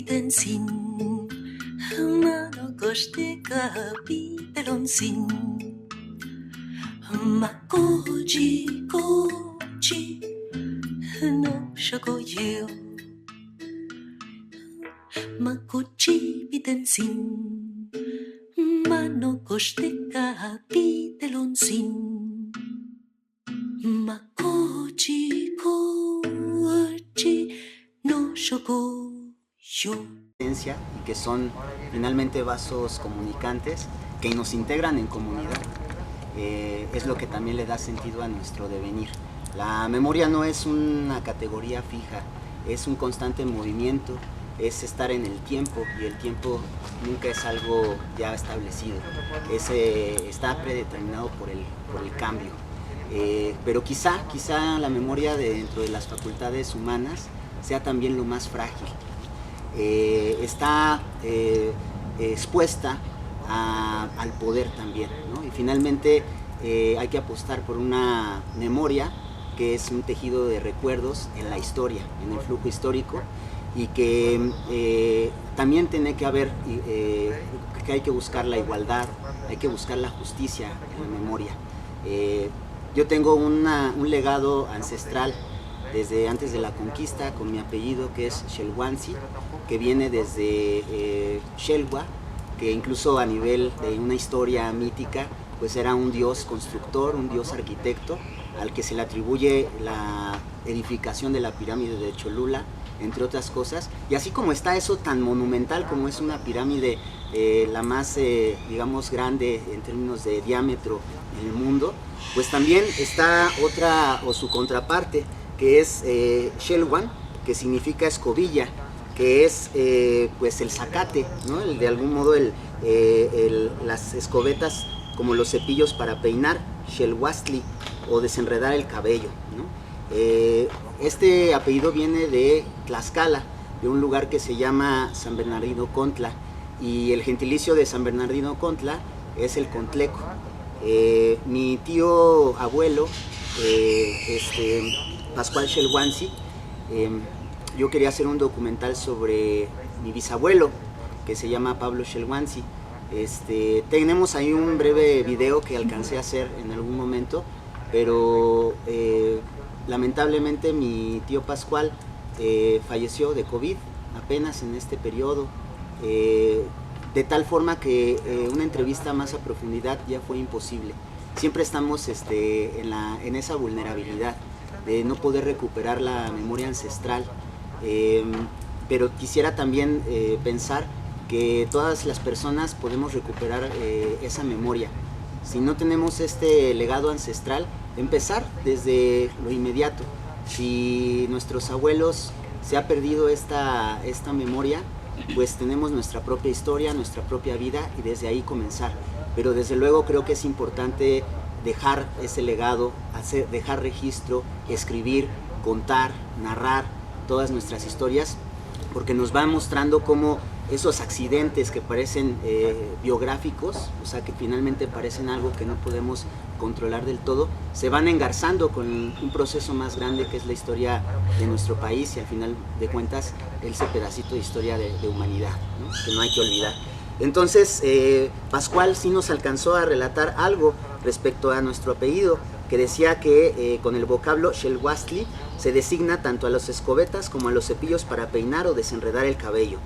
tensin Mano goste kapi telonsin Makoji koji no shogoyo Makoji bitensin Mano goste kapi telonsin Makoji koji no shogoyo Y que son finalmente vasos comunicantes que nos integran en comunidad. Es lo que también le da sentido a nuestro devenir. La memoria no es una categoría fija, es un constante movimiento, es estar en el tiempo, y el tiempo nunca es algo ya establecido, está predeterminado por el cambio. Pero quizá la memoria dentro de las facultades humanas sea también lo más frágil. Está expuesta al poder también, ¿no? Y finalmente hay que apostar por una memoria que es un tejido de recuerdos en la historia, en el flujo histórico, y que también tiene que haber, que hay que buscar la igualdad, hay que buscar la justicia en la memoria. Yo tengo un legado ancestral desde antes de la conquista con mi apellido, que es Xelhuantzi, que viene desde Xelhua, que incluso a nivel de una historia mítica pues era un dios constructor, un dios arquitecto, al que se le atribuye la edificación de la pirámide de Cholula, entre otras cosas. Y así como está eso tan monumental como es una pirámide, la más digamos grande en términos de diámetro en el mundo, pues también está otra, o su contraparte, que es Xelhuan, que significa escobilla, que es pues el zacate, ¿no? De algún modo las escobetas como los cepillos para peinar, Xelhuastli, o desenredar el cabello, ¿no? Este apellido viene de Tlaxcala, de un lugar que se llama San Bernardino Contla, y el gentilicio de San Bernardino Contla es el Contleco. Mi tío abuelo, Pascual Xelhuantzi, yo quería hacer un documental sobre mi bisabuelo, que se llama Pablo Xelhuantzi. Tenemos ahí un breve video que alcancé a hacer en algún momento, pero lamentablemente mi tío Pascual falleció de COVID apenas en este periodo, de tal forma que una entrevista más a profundidad ya fue imposible. Siempre estamos en esa vulnerabilidad de no poder recuperar la memoria ancestral, pero quisiera también pensar que todas las personas podemos recuperar esa memoria. Si no tenemos este legado ancestral, empezar desde lo inmediato. Si nuestros abuelos se ha perdido esta memoria, pues tenemos nuestra propia historia, nuestra propia vida, y desde ahí comenzar. Pero desde luego creo que es importante dejar ese legado, dejar registro, escribir, contar, narrar todas nuestras historias, porque nos va mostrando cómo esos accidentes que parecen biográficos, o sea, que finalmente parecen algo que no podemos controlar del todo, se van engarzando con un proceso más grande que es la historia de nuestro país, y al final de cuentas ese pedacito de historia de humanidad, ¿no? Que no hay que olvidar. Entonces Pascual sí nos alcanzó a relatar algo respecto a nuestro apellido, que decía que con el vocablo Xelhuastli se designa tanto a los escobetas como a los cepillos para peinar o desenredar el cabello.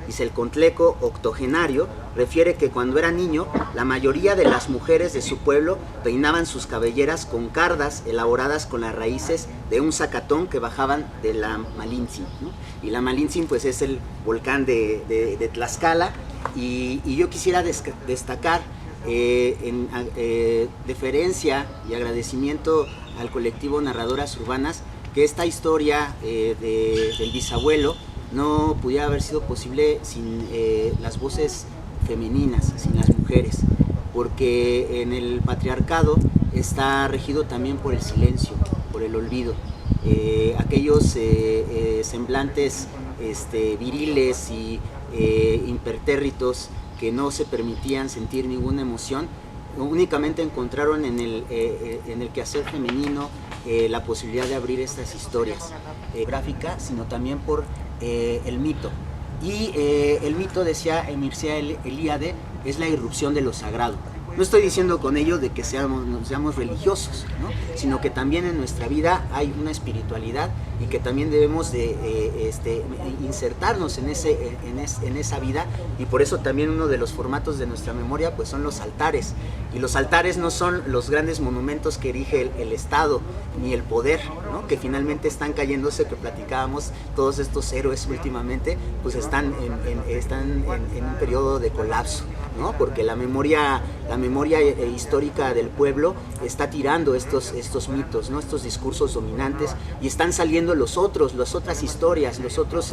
Dice, el contleco octogenario refiere que cuando era niño, la mayoría de las mujeres de su pueblo peinaban sus cabelleras con cardas elaboradas con las raíces de un zacatón que bajaban de la Malintzin, ¿no? Y la Malintzin pues es el volcán de Tlaxcala, y yo quisiera destacar en deferencia y agradecimiento al colectivo Narradoras Urbanas, que esta historia del bisabuelo no pudiera haber sido posible sin las voces femeninas, sin las mujeres, porque en el patriarcado está regido también por el silencio, por el olvido. Aquellos semblantes viriles y impertérritos que no se permitían sentir ninguna emoción, únicamente encontraron en el quehacer femenino la posibilidad de abrir estas historias gráficas, sino también por el mito. Y el mito, decía Mircea Eliade, es la irrupción de lo sagrado. No estoy diciendo con ello de que seamos religiosos, ¿no? Sino que también en nuestra vida hay una espiritualidad y que también debemos de insertarnos en esa vida, y por eso también uno de los formatos de nuestra memoria pues son los altares. Y los altares no son los grandes monumentos que erige el Estado ni el poder, ¿no? Que finalmente están cayéndose, que platicábamos, todos estos héroes últimamente pues están en un periodo de colapso, ¿no? Porque la memoria histórica del pueblo está tirando estos mitos, ¿no? Estos discursos dominantes, y están saliendo las otras historias, los otros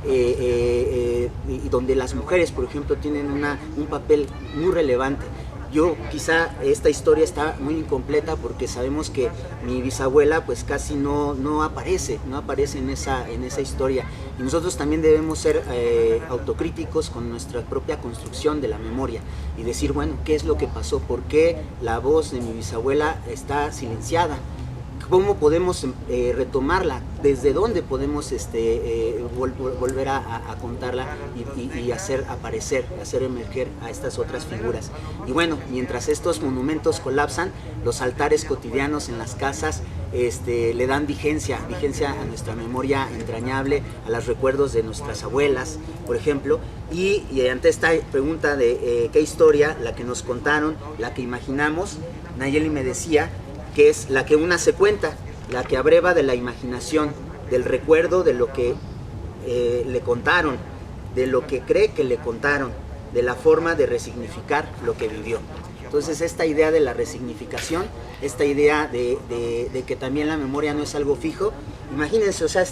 y donde las mujeres, por ejemplo, tienen un papel muy relevante. Yo quizá esta historia está muy incompleta porque sabemos que mi bisabuela pues casi no aparece en esa historia, y nosotros también debemos ser autocríticos con nuestra propia construcción de la memoria y decir, bueno, ¿qué es lo que pasó? ¿Por qué la voz de mi bisabuela está silenciada? ¿Cómo podemos retomarla? ¿Desde dónde podemos volver a contarla y hacer aparecer, hacer emerger a estas otras figuras? Y bueno, mientras estos monumentos colapsan, los altares cotidianos en las casas le dan vigencia a nuestra memoria entrañable, a los recuerdos de nuestras abuelas, por ejemplo. Y ante esta pregunta de qué historia, la que nos contaron, la que imaginamos, Nayeli me decía que es la que una se cuenta, la que abreva de la imaginación, del recuerdo de lo que le contaron, de lo que cree que le contaron, de la forma de resignificar lo que vivió. Entonces esta idea de la resignificación, esta idea de que también la memoria no es algo fijo, imagínense, o sea,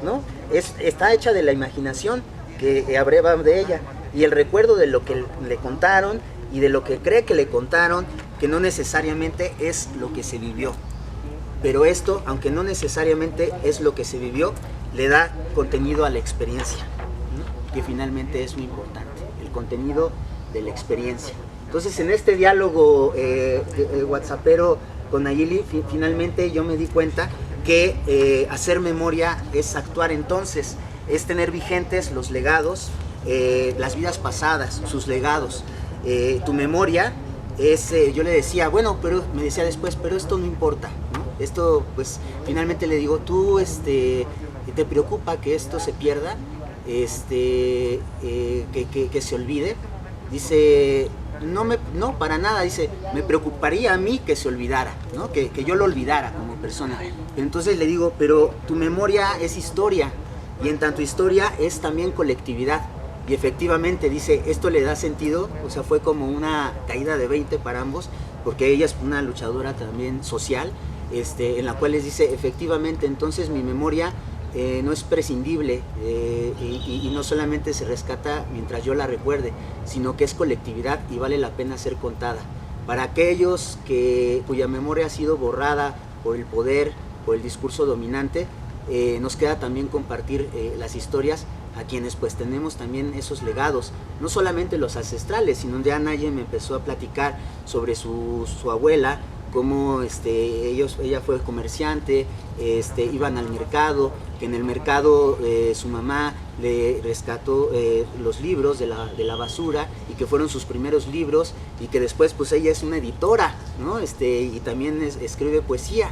¿no? Está hecha de la imaginación que abreva de ella, y el recuerdo de lo que le contaron y de lo que cree que le contaron, que no necesariamente es lo que se vivió. Pero esto, aunque no necesariamente es lo que se vivió, le da contenido a la experiencia, ¿no? Que finalmente es muy importante, el contenido de la experiencia. Entonces, en este diálogo whatsappero con Nayeli, finalmente yo me di cuenta que hacer memoria es actuar entonces, es tener vigentes los legados, las vidas pasadas, sus legados. Tu memoria es, yo le decía, bueno, pero me decía después, pero esto no importa, ¿no? Esto, pues, finalmente le digo, ¿tú te preocupa que esto se pierda? Que se olvide. Dice, no, para nada. Dice, me preocuparía a mí que se olvidara, ¿no? Que yo lo olvidara como persona. Entonces le digo, pero tu memoria es historia, y en tanto historia es también colectividad. Y efectivamente, dice, esto le da sentido, o sea, fue como una caída de 20 para ambos, porque ella es una luchadora también social, en la cual les dice, efectivamente, entonces mi memoria no es prescindible, y no solamente se rescata mientras yo la recuerde, sino que es colectividad y vale la pena ser contada. Para aquellos cuya memoria ha sido borrada por el poder, por el discurso dominante, nos queda también compartir las historias a quienes pues tenemos también esos legados, no solamente los ancestrales, sino ya Naye me empezó a platicar sobre su abuela, cómo ella fue comerciante, iban al mercado, que en el mercado su mamá le rescató los libros de la basura, y que fueron sus primeros libros, y que después pues ella es una editora, ¿no? Y también escribe poesía.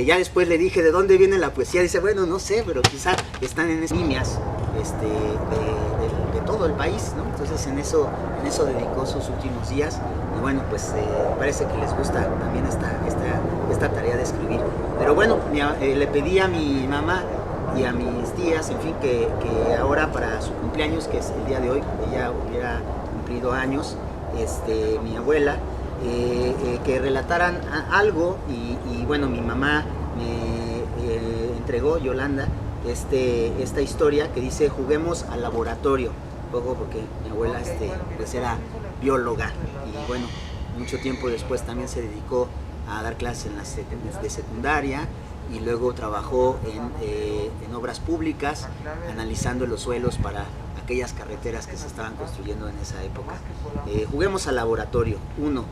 Ya después le dije, ¿de dónde viene la poesía? Dice, bueno, no sé, pero quizá están en esas líneas de todo el país, ¿no? Entonces en eso dedicó sus últimos días, y bueno, pues parece que les gusta también esta tarea de escribir. Pero bueno, le pedí a mi mamá y a mis tías, en fin, que ahora para su cumpleaños, que es el día de hoy, ella hubiera cumplido años, mi abuela, que relataran algo, y bueno, mi mamá me entregó, Yolanda, esta historia que dice, juguemos al laboratorio. Ojo, porque mi abuela pues era bióloga, y bueno, mucho tiempo después también se dedicó a dar clases de secundaria, y luego trabajó en obras públicas, analizando los suelos para aquellas carreteras que se estaban construyendo en esa época. Juguemos al laboratorio. 1.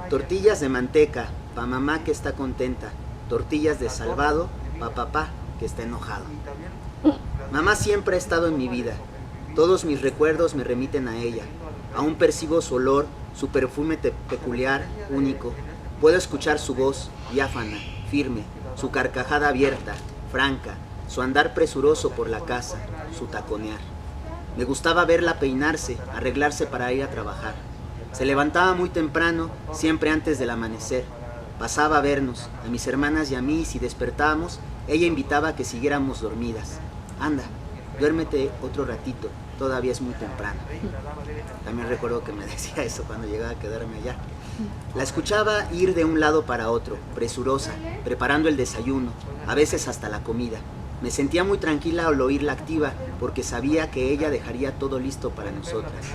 Tortillas de manteca, pa' mamá que está contenta. Tortillas de salvado, pa' papá que está enojado. Mamá siempre ha estado en mi vida. Todos mis recuerdos me remiten a ella. Aún percibo su olor, su perfume peculiar, único. Puedo escuchar su voz, diáfana, firme, su carcajada abierta, franca, su andar presuroso por la casa, su taconear. Me gustaba verla peinarse, arreglarse para ir a trabajar. Se levantaba muy temprano, siempre antes del amanecer. Pasaba a vernos, a mis hermanas y a mí, y si despertábamos, ella invitaba a que siguiéramos dormidas. Anda, duérmete otro ratito, todavía es muy temprano. También recuerdo que me decía eso cuando llegaba a quedarme allá. La escuchaba ir de un lado para otro, presurosa, preparando el desayuno, a veces hasta la comida. Me sentía muy tranquila al oírla activa, porque sabía que ella dejaría todo listo para nosotras.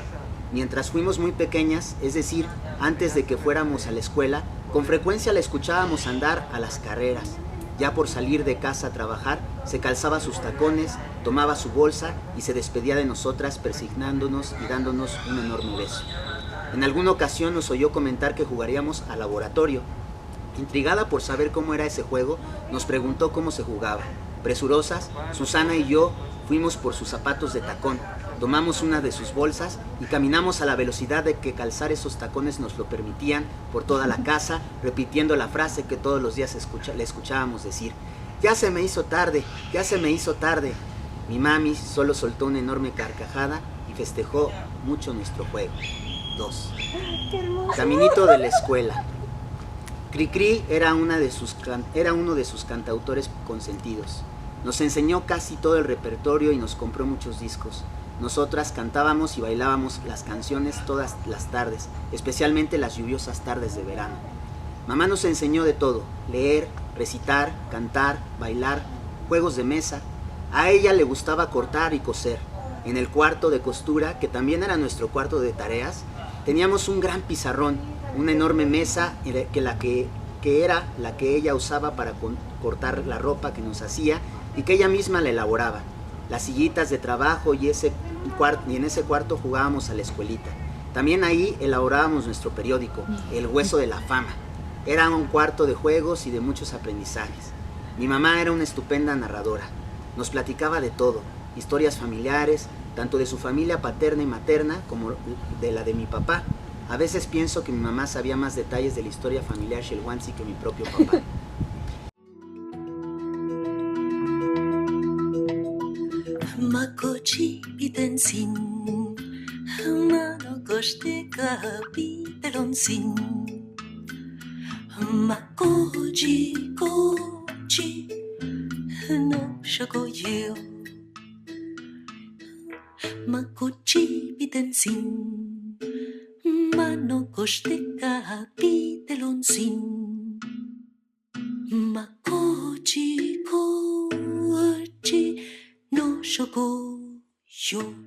Mientras fuimos muy pequeñas, es decir, antes de que fuéramos a la escuela, con frecuencia la escuchábamos andar a las carreras. Ya por salir de casa a trabajar, se calzaba sus tacones, tomaba su bolsa y se despedía de nosotras persignándonos y dándonos un enorme beso. En alguna ocasión nos oyó comentar que jugaríamos al laboratorio. Intrigada por saber cómo era ese juego, nos preguntó cómo se jugaba. Presurosas, Susana y yo fuimos por sus zapatos de tacón, tomamos una de sus bolsas y caminamos a la velocidad de que calzar esos tacones nos lo permitían por toda la casa, repitiendo la frase que todos los días le escuchábamos decir: «Ya se me hizo tarde, ya se me hizo tarde». Mi mami solo soltó una enorme carcajada y festejó mucho nuestro juego. 2. Caminito de la escuela. Cricri era uno de sus cantautores consentidos. Nos enseñó casi todo el repertorio y nos compró muchos discos. Nosotras cantábamos y bailábamos las canciones todas las tardes, especialmente las lluviosas tardes de verano. Mamá nos enseñó de todo: leer, recitar, cantar, bailar, juegos de mesa. A ella le gustaba cortar y coser. En el cuarto de costura, que también era nuestro cuarto de tareas, teníamos un gran pizarrón, una enorme mesa que era la que ella usaba para cortar la ropa que nos hacía y que ella misma la elaboraba. Las sillitas de trabajo y en ese cuarto jugábamos a la escuelita. También ahí elaborábamos nuestro periódico, El Hueso de la Fama. Era un cuarto de juegos y de muchos aprendizajes. Mi mamá era una estupenda narradora. Nos platicaba de todo, historias familiares, tanto de su familia paterna y materna como de la de mi papá. A veces pienso que mi mamá sabía más detalles de la historia familiar Xelhuantzi que mi propio papá. Makochi pitensin, mano koshite ka pitelonsin. Makochi kochi no shokoyo. Makochi pitensin, mano koshite ka pitelonsin. Makochi kochi no shokoyo.